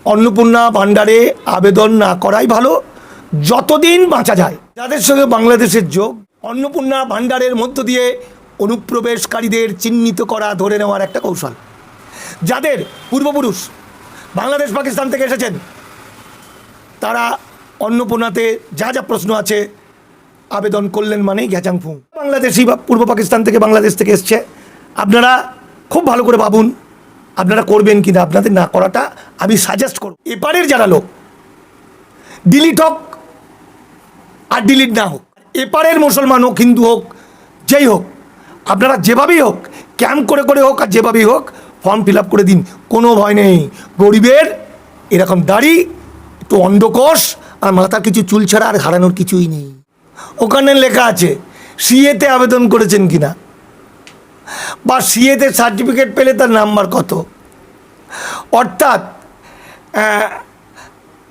অন্নপূর্ণা ভাণ্ডারে আবেদন না করাই ভালো, যতদিন বাঁচা যায়। যাদের সঙ্গে বাংলাদেশের যোগ, অন্নপূর্ণা ভাণ্ডারের মধ্য দিয়ে অনুপ্রবেশকারীদের চিহ্নিত করা, ধরে নেওয়ার একটা কৌশল। যাদের পূর্বপুরুষ বাংলাদেশ পাকিস্তান থেকে এসেছেন, তারা অন্নপূর্ণাতে যা যা প্রশ্ন আছে আবেদন করলেন মানেই ঘ্যাচাংফু। বাংলাদেশি বা পূর্ব পাকিস্তান থেকে বাংলাদেশ থেকে এসছে, আপনারা খুব ভালো করে ভাবুন আপনারা করবেন কি না। আপনাদের না করাটা আমি সাজেস্ট করব। এপারের যারা লোক, ডিলিট হোক আর ডিলিট না হোক, এপারের মুসলমান হোক, হিন্দু হোক, যেই হোক, আপনারা যেভাবেই হোক, ক্যাম্প করে করে হোক আর যেভাবেই হোক ফর্ম ফিল আপ করে দিন। কোনো ভয় নেই। গরিবের এরকম দাড়ি, একটু অন্ডকোষ আর মাথার কিছু চুল ছাড়া আর হারানোর কিছুই নেই। ওখানে লেখা আছে সিএতে আবেদন করেছেন কিনা, বা সিএতে সার্টিফিকেট পেলে তার নাম্বার কত। অর্থাৎ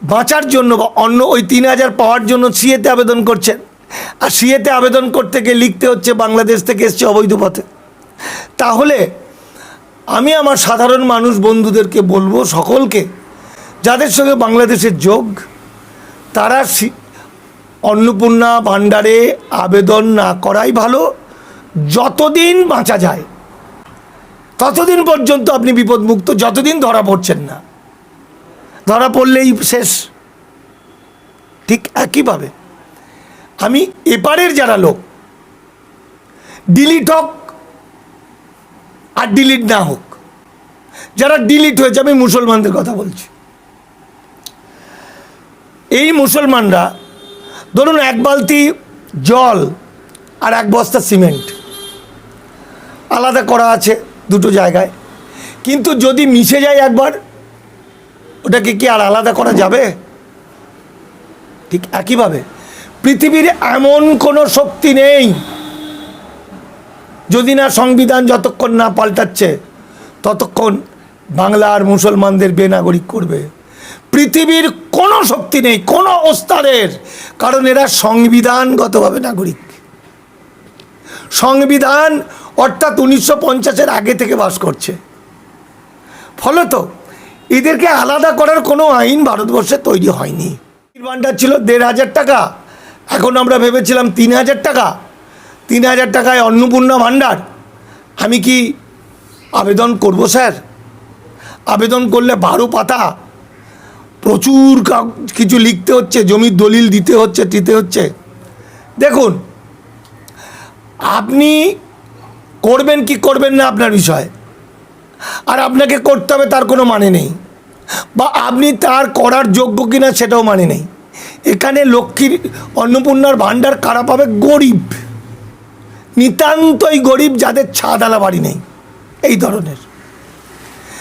বাঁচার জন্য বা অন্য ওই 3000 পাওয়ার জন্য সিএতে আবেদন করছেন, আর সিএতে আবেদন করতে গিয়ে লিখতে হচ্ছে বাংলাদেশ থেকে এসছে অবৈধ পথে। তাহলে আমি আমার সাধারণ মানুষ বন্ধুদেরকে বলবো, সকলকে যাদের সঙ্গে বাংলাদেশের যোগ, তারা অন্নপূর্ণা ভাণ্ডারে আবেদন না করাই ভালো, যতদিন বাঁচা যায় ততদিন পর্যন্ত আপনি বিপদমুক্ত, যতদিন ধরা পড়ছেন না। ধরা পড়লেই শেষ। ঠিক একইভাবে আমি এপারের যারা লোক, ডিলিট হোক আর ডিলিট না হোক, যারা ডিলিট হয়েছে, আমি মুসলমানদের কথা বলছি। এই মুসলমানরা ধরুন এক বালতি জল আর এক বস্তা সিমেন্ট আলাদা করা আছে দুটো জায়গায়, কিন্তু যদি মিশে যায় একবার, ওটাকে কি আর আলাদা করা যাবে? ঠিক একইভাবে পৃথিবীর এমন কোনো শক্তি নেই, যদি না সংবিধান যতক্ষণ না পাল্টাচ্ছে ততক্ষণ বাংলার মুসলমানদের বেনাগরিক করবে। পৃথিবীর কোনো শক্তি নেই, কোনো ওস্তাদের, কারণ এরা সংবিধানগতভাবে নাগরিক। সংবিধান অর্থাৎ 1950-এর আগে থেকে বাস করছে। ফলত এদেরকে আলাদা করার কোনো আইন ভারতবর্ষে তৈরি হয়নি। ভাণ্ডার ছিল 1500 টাকা, এখন আমরা ভেবেছিলাম 3000 টাকা। 3000 টাকায় অন্নপূর্ণা ভাণ্ডার। আমি কি আবেদন করব স্যার? আবেদন করলে 12 পাতা, প্রচুর কিছু লিখতে হচ্ছে, জমির দলিল দিতে হচ্ছে, দিতে হচ্ছে। দেখুন, আপনি করবেন কি করবেন না আপনার বিষয়, আর আপনাকে করতে হবে তার কোনো মানে নেই, বা আপনি তার করার যোগ্য কিনা সেটাও মানে নেই। এখানে লক্ষ্মীর অন্নপূর্ণার ভাণ্ডার কারা পাবে? গরিব, নিতান্তই গরিব, যাদের ছাদওয়ালা বাড়ি নেই, এই ধরনের।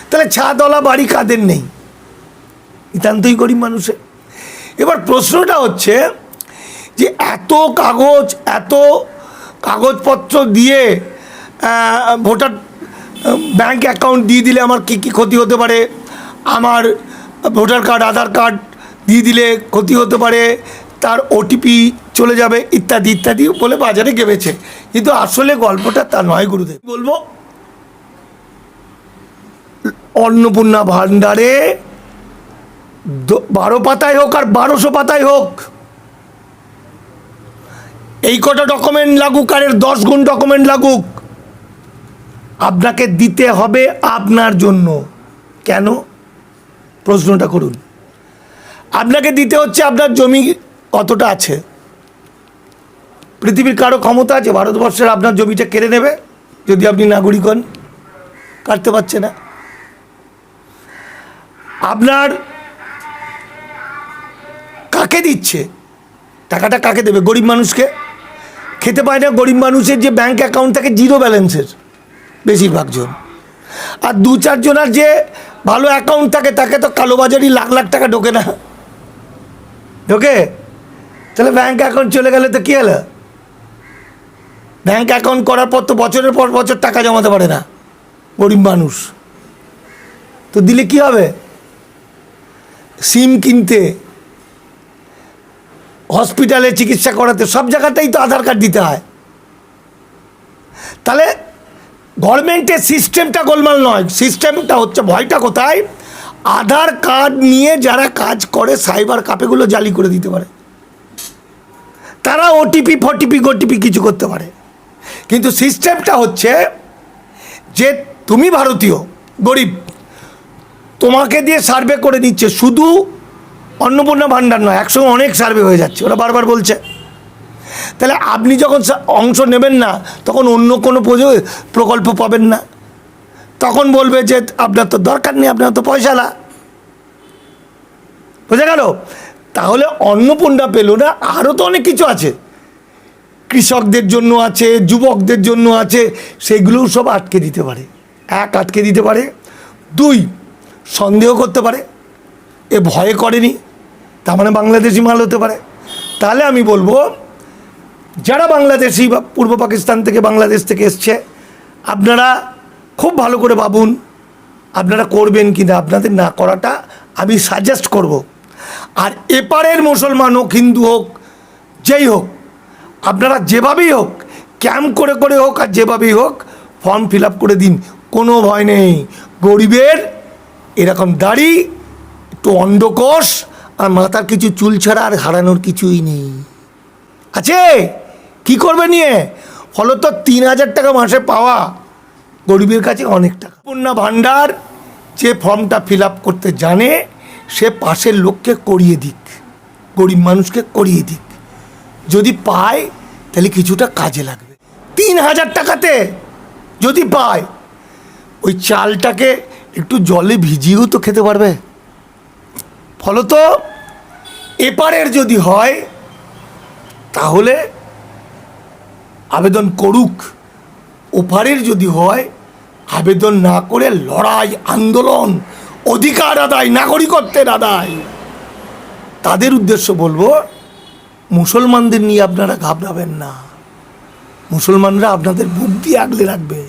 তাহলে ছাদওয়ালা বাড়ি কাদের নেই? নিতান্তই গরিব মানুষের। এবার প্রশ্নটা হচ্ছে যে এত কাগজপত্র দিয়ে ভোটার ব্যাংক অ্যাকাউন্ট দিয়ে দিলে আমার কী কী ক্ষতি হতে পারে, আমার ভোটার কার্ড, আধার কার্ড দিয়ে দিলে ক্ষতি হতে পারে, তার ওটিপি চলে যাবে, ইত্যাদি ইত্যাদি বলে বাজারে গেমেছে। কিন্তু আসলে গল্পটা তা নয় গুরুদেব। বলবো, অন্নপূর্ণা ভাণ্ডারে 12 পাতায় হোক আর 1200 পাতায় হোক, এই কটা ডকুমেন্ট লাগুক আর 10 গুণ ডকুমেন্ট লাগুক, আপনাকে দিতে হবে আপনার জন্য। কেন? প্রশ্নটা করুন। আপনাকে দিতে হচ্ছে আপনার জমি কতটা আছে। পৃথিবীর কারো ক্ষমতা আছে ভারতবর্ষের আপনার জমিটা কেড়ে নেবে যদি আপনি নাগরিক হন? কাটতে পারছে না। আপনার কাকে দিচ্ছে টাকাটা? কাকে দেবে? গরিব মানুষকে। খেতে পায় না গরিব মানুষের যে ব্যাংক অ্যাকাউন্ট থাকে জিরো ব্যালেন্সের বেশিরভাগ জন, আর 2-4 জনের যে ভালো অ্যাকাউন্ট থাকে তাকে তো কালোবাজারি লাখ লাখ টাকা ঢোকে না, ঢোকে? তাহলে ব্যাংক অ্যাকাউন্ট চলে গেলে তো কী হলো? ব্যাংক অ্যাকাউন্ট করার পর তো বছরের পর বছর টাকা জমাতে পারে না গরিব মানুষ, তো দিলে কি হবে? সিম কিনতে, হসপিটালে চিকিৎসা করাতে, সব জায়গাতেই তো আধার কার্ড দিতে হয়। তাহলে গভর্নমেন্টের সিস্টেমটা গোলমাল নয়, সিস্টেমটা হচ্ছে, ভয়টা কোথায়? আধার কার্ড নিয়ে যারা কাজ করে সাইবার কাফেগুলো জালি করে দিতে পারে, তারা ওটিপি গোটিপি কিছু করতে পারে। কিন্তু সিস্টেমটা হচ্ছে যে তুমি ভারতীয় গরিব, তোমাকে দিয়ে সার্ভে করে নিচ্ছে, শুধু অন্নপূর্ণা ভাণ্ডার নয়, একসঙ্গে অনেক সার্ভে হয়ে যাচ্ছে, ওরা বারবার বলছে। তাহলে আপনি যখন অংশ নেবেন না, তখন অন্য কোনো প্রকল্প পাবেন না, তখন বলবে যে আপনার তো দরকার নেই, আপনার তো পয়সালা। বোঝা গেল? তাহলে অন্নপূর্ণা পেল না, আরও তো অনেক কিছু আছে, কৃষকদের জন্য আছে, যুবকদের জন্য আছে, সেগুলোও সব আটকে দিতে পারে। এক, আটকে দিতে পারে। দুই, সন্দেহ করতে পারে, এ ভয়ে করেনি, তার মানে বাংলাদেশি মাল হতে পারে। তাহলে আমি বলবো, যারা বাংলাদেশি বা পূর্ব পাকিস্তান থেকে বাংলাদেশ থেকে এসছে, আপনারা খুব ভালো করে ভাবুন আপনারা করবেন কি না। আপনাদের না করাটা আমি সাজেস্ট করব। আর এপারের মুসলমান হোক, হিন্দু হোক, যেই হোক, আপনারা যেভাবেই হোক, ক্যাম্প করে করে হোক আর যেভাবেই হোক, ফর্ম ফিল আপ করে দিন, কোনো ভয় নেই। গরিবের এরকম দাড়ি, একটু অন্ডকোষ আর মাথার কিছু চুল ছাড়া আর হারানোর কিছুই নেই। আছে কি করবে নিয়ে? ফলত 3,000 টাকা মাসে পাওয়া গরিবের কাছে অনেক টাকা। অন্নপূর্ণা ভাণ্ডার যে ফর্মটা ফিল আপ করতে জানে, সে পাশের লোককে করিয়ে দিক, গরিব মানুষকে করিয়ে দিক, যদি পায় তাহলে কিছুটা কাজে লাগবে। 3,000 টাকাতে যদি পায়, ওই চালটাকে একটু জলে ভিজিয়েও তো খেতে পারবে। ফলত এপারের যদি হয় তাহলে আবেদন করুক, ওপারের যদি হয় আবেদন না করে লড়াই, আন্দোলন, অধিকার আদায়, নাগরিকত্বের আদায়। তাদের উদ্দেশ্য বলবো, মুসলমানদের নিয়ে আপনারা ঘাবড়াবেন না, মুসলমানরা আপনাদের বুক দিয়ে আগলে রাখবে।